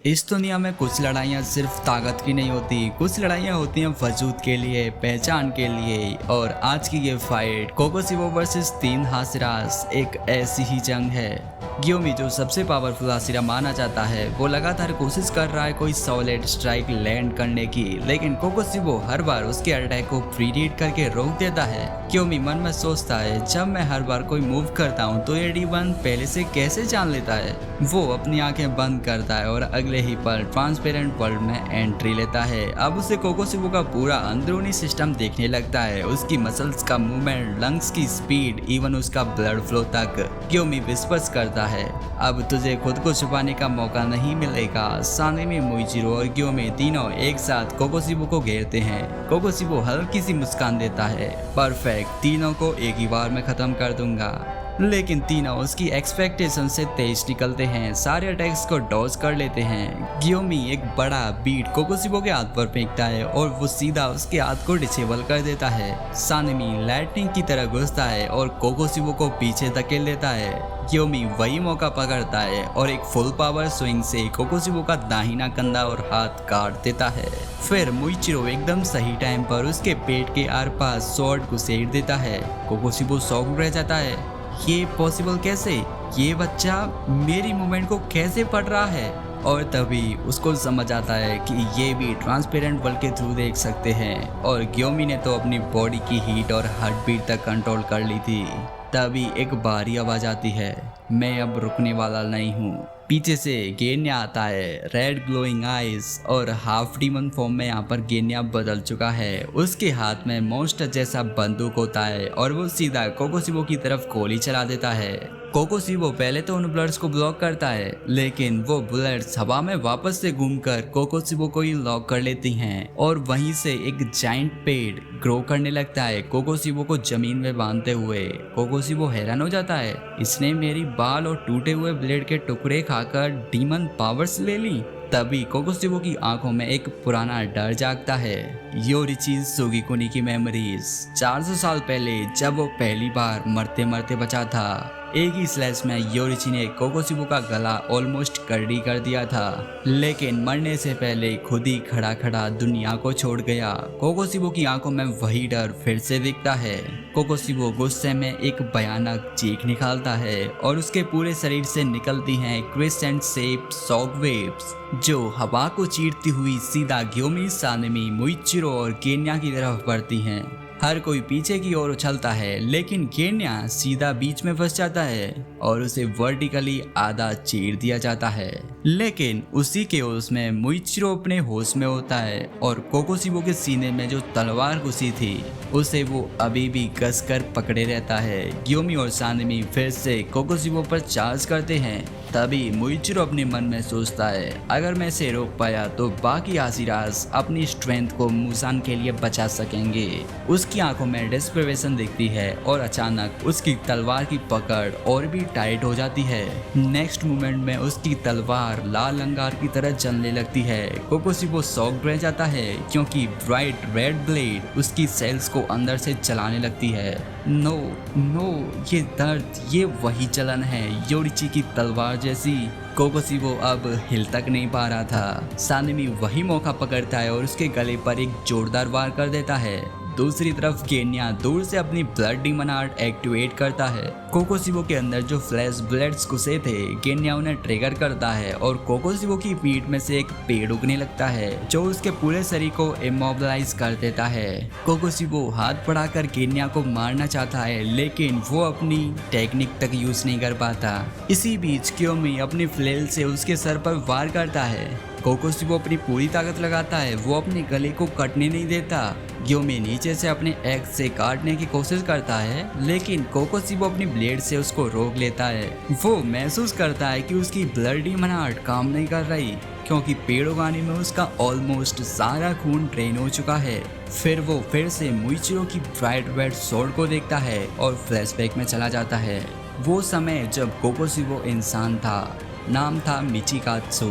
इस दुनिया में कुछ लड़ाइयाँ सिर्फ ताकत की नहीं होती, कुछ लड़ाइयाँ होती हैं वजूद के लिए, पहचान के लिए। और आज की ये फाइट कोकोसिबो वर्सेस 3 हाशिरास एक ऐसी ही जंग है। गियोमी, जो सबसे पावरफुल हाशिरा माना जाता है, वो लगातार कोशिश कर रहा है कोई सॉलिड स्ट्राइक लैंड करने की, लेकिन कोकोसिबो हर बार उसके अटैक को प्रीडीड करके रोक देता है। गियोमी मन में सोचता है, जब मैं हर बार कोई मूव करता हूँ तो ये D1 पहले से कैसे जान लेता है। वो अपनी आंखें बंद करता है और अगले ही पल ट्रांसपेरेंट वर्ल्ड में एंट्री लेता है। अब उसे कोकोसिबो का पूरा अंदरूनी सिस्टम देखने लगता है, उसकी मसल्स का मूवमेंट, लंग्स की स्पीड, इवन उसका ब्लड फ्लो तक। गियोमी विस्पर्स करता है, अब तुझे खुद को छुपाने का मौका नहीं मिलेगा। सानेमी, मुइचिरो और गियोमी तीनों एक साथ कोकोसिबो को घेरते हैं। कोकोसिबो हल्की सी मुस्कान देता है, परफेक्ट, तीनों को एक ही बार में खत्म कर दूंगा। लेकिन तीनों उसकी एक्सपेक्टेशन से तेज निकलते हैं, सारे अटैक्स को डॉज कर लेते हैं। गियोमी एक बड़ा बीट कोकोसिबो के हाथ पर फेंकता है और वो सीधा उसके हाथ को डिसेबल कर देता है। सानेमी लाइटनिंग की तरह घुसता है और कोकोसिबो को पीछे धकेल लेता है। गियोमी वही मौका पकड़ता है और एक फुल पावर स्विंग से कोकोसिबो का दाहिना कंधा और हाथ काट देता है। फिर मुइचिरो एकदम सही टाइम पर उसके पेट के आर पास स्वॉर्ड को सेड़ देता है। कोकोसिबो शॉक रह जाता है, ये पॉसिबल कैसे? ये बच्चा मेरी मूवमेंट को कैसे पढ़ रहा है? और तभी उसको समझ आता है कि ये भी ट्रांसपेरेंट वर्ल्ड के थ्रू देख सकते हैं। और गियोमी ने तो अपनी बॉडी की हीट और हार्ट बीट तक कंट्रोल कर ली थी। तभी एक भारी आवाज आती है, मैं अब रुकने वाला नहीं हूँ। पीछे से गेन्या आता है, रेड ग्लोइंग आइज और हाफ डीमन फॉर्म में। यहाँ पर गेन्या बदल चुका है, उसके हाथ में मॉन्स्टर जैसा बंदूक होता है और वो सीधा कोकोसिबो की तरफ गोली चला देता है। कोकोसिबो पहले तो उन बुलेट्स को ब्लॉक करता है, लेकिन वो बुलेट्स हवा में वापस से घूमकर कोकोसिबो को ही लॉक कर लेती हैं और वहीं से एक जाइंट पेड़ ग्रो करने लगता है, कोकोसिबो को जमीन में बांधते हुए। कोकोसिबो हैरान हो जाता है, इसने मेरी बाल और टूटे हुए ब्लेड के टुकड़े खाकर डीमन पावर्स ले ली। तभी कोकोसिबो की आंखों में एक पुराना डर जागता है, योरिची सुगिकुनी की मेमोरीज। 400 साल पहले जब वो पहली बार मरते मरते बचा था, एक ही स्लैश में योरिची ने कोकोसिबो का गला ऑलमोस्ट कर्डी कर दिया था, लेकिन मरने से पहले खुद ही खड़ा खड़ा दुनिया को छोड़ गया। कोकोसिबो की आंखों में वही डर फिर से दिखता है। कोकोसिबो गुस्से में एक भयानक चीख निकालता है और उसके पूरे शरीर से निकलती हैं क्रिसेंट शेप शॉक वेव्स, जो हवा को चीरती हुई सीधा गियोमी, सानेमी, मुइचिरो और गेन्या की तरफ बढ़ती हैं। हर कोई पीछे की ओर उछलता है, लेकिन गेन्या सीधा बीच में फंस जाता है और उसे वर्टिकली आधा चीर दिया जाता है। लेकिन उसी के होश में मुइचिरो अपने होश में होता है और कोकोसिबो के सीने में जो तलवार घुसी थी उसे वो अभी भी कसकर पकड़े रहता है। गियोमी और सानेमी फिर से कोकोसिबो पर चार्ज करते हैं। तभी मुइचिरो अपने मन में सोचता है, अगर मैं इसे रोक पाया तो बाकी हाशिरास अपनी स्ट्रेंथ को मुसान के लिए बचा सकेंगे। उसकी आंखों में डेस्परेशन दिखती है और अचानक उसकी तलवार की पकड़ और भी टाइट हो जाती है। नेक्स्ट मोमेंट में उसकी तलवार लाल अंगार की तरह जलने लगती है। कोकोसिबो शॉक्ड रह जाता है क्योंकि ब्राइट रेड ब्लेड उसकी सेल्स को अंदर से जलाने लगती है। नो नो, ये दर्द, ये वही जलन है योरिची की तलवार जैसी। कोकोसिबो अब हिल तक नहीं पा रहा था। सानेमी वही मौका पकड़ता है और उसके गले पर एक जोरदार वार कर देता है। दूसरी तरफ गेन्या दूर से अपनी ब्लड डीमन आर्ट एक्टिवेट करता है। कोकोसिबो के अंदर जो फ्लैश ब्लेड्स घुसे थे, गेन्या उन्हें ट्रिगर करता है और कोकोसिबो की पीठ में से एक पेड़ उगने लगता है, जो उसके पूरे शरीर को इमोबिलाइज कर देता है। कोकोसिबो हाथ बढ़ाकर गेन्या को मारना चाहता है, लेकिन वो अपनी टेक्निक तक यूज नहीं कर पाता। इसी बीच गियोमी अपनी फ्लेल से उसके सर पर वार करता है। कोकोसिबो अपनी पूरी ताकत लगाता है, वो अपने गले को कटने नहीं देता। गियोमी नीचे से अपने एक्स से काटने की कोशिश करता है, लेकिन कोकोसिबो अपनी ब्लेड से उसको रोक लेता है। वो महसूस करता है कि उसकी ब्लड डीमन आर्ट काम नहीं कर रही, क्योंकि पेड़ उगाने में उसका ऑलमोस्ट सारा खून ड्रेन हो चुका है। फिर वो फिर से मुइचिरो की ब्राइट रेड स्वॉर्ड को देखता है और फ्लैशबैक में चला जाता है। वो समय जब कोकोसिबो इंसान था, नाम था मिचिकात्सु।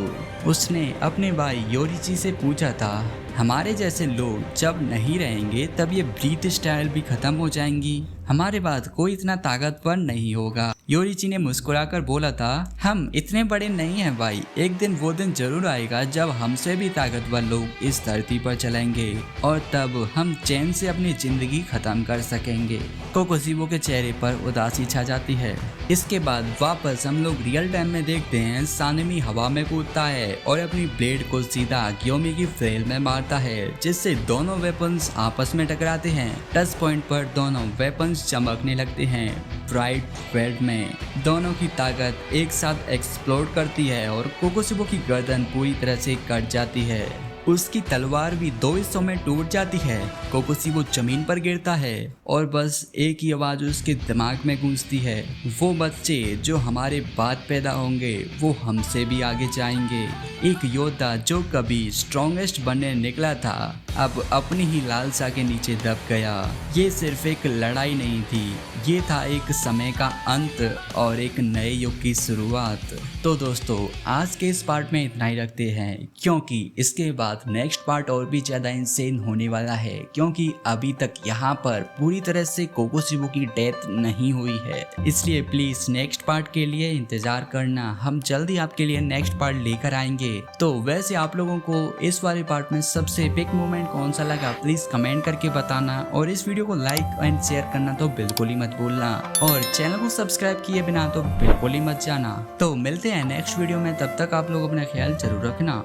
उसने अपने भाई योरिची से पूछा था, हमारे जैसे लोग जब नहीं रहेंगे तब ये ब्रीथ स्टाइल भी खत्म हो जाएंगी। हमारे बाद कोई इतना ताकतवर नहीं होगा। योरिची ने मुस्कुराकर बोला था, हम इतने बड़े नहीं हैं भाई, एक दिन वो दिन जरूर आएगा जब हमसे भी ताकतवर लोग इस धरती पर चलेंगे और तब हम चैन से अपनी जिंदगी खत्म कर सकेंगे। कोकोशिबो के चेहरे पर उदासी छा जाती है। इसके बाद वापस हम लोग रियल टाइम में देखते हैं सानेमी हवा में कूदता है और अपनी ब्लेड को सीधा ग्योमी की फ्लेल में मारता है, जिससे दोनों वेपन्स आपस में टकराते हैं। टच पॉइंट पर दोनों वेपन्स चमकने लगते हैं ब्राइट रेड में। दोनों की ताकत एक साथ एक्सप्लोड करती है और कोकोशिबो की गर्दन पूरी तरह से कट जाती है। उसकी तलवार भी दो हिस्सों में टूट जाती है। कोकोशिबो जमीन पर गिरता है और बस एक ही आवाज उसके दिमाग में गूंजती है, वो बच्चे जो हमारे बाद पैदा होंगे वो हमसे भी आगे जाएंगे। एक योद्धा जो कभी स्ट्रॉन्गेस्ट बनने निकला था अब अपनी ही लालसा के नीचे दब गया। ये सिर्फ एक लड़ाई नहीं थी, ये था एक समय का अंत और एक नए युग की शुरुआत। तो दोस्तों आज के इस पार्ट में इतना ही रखते हैं, क्योंकि इसके बाद नेक्स्ट पार्ट और भी ज्यादा इंसेन होने वाला है, क्योंकि अभी तक यहाँ पर पूरी तरह से कोकोशिबो की डेथ नहीं हुई है। इसलिए प्लीज नेक्स्ट पार्ट के लिए इंतजार करना, हम जल्दी आपके लिए नेक्स्ट पार्ट लेकर आएंगे। तो वैसे आप लोगों को इस वाले पार्ट में सबसे बिग मोमेंट कौन सा लगा प्लीज कमेंट करके बताना, और इस वीडियो को लाइक एंड शेयर करना तो बिल्कुल ही मत भूलना, और चैनल को सब्सक्राइब किए बिना तो बिल्कुल ही मत जाना। तो मिलते हैं नेक्स्ट वीडियो में, तब तक आप लोग अपना ख्याल जरूर रखना।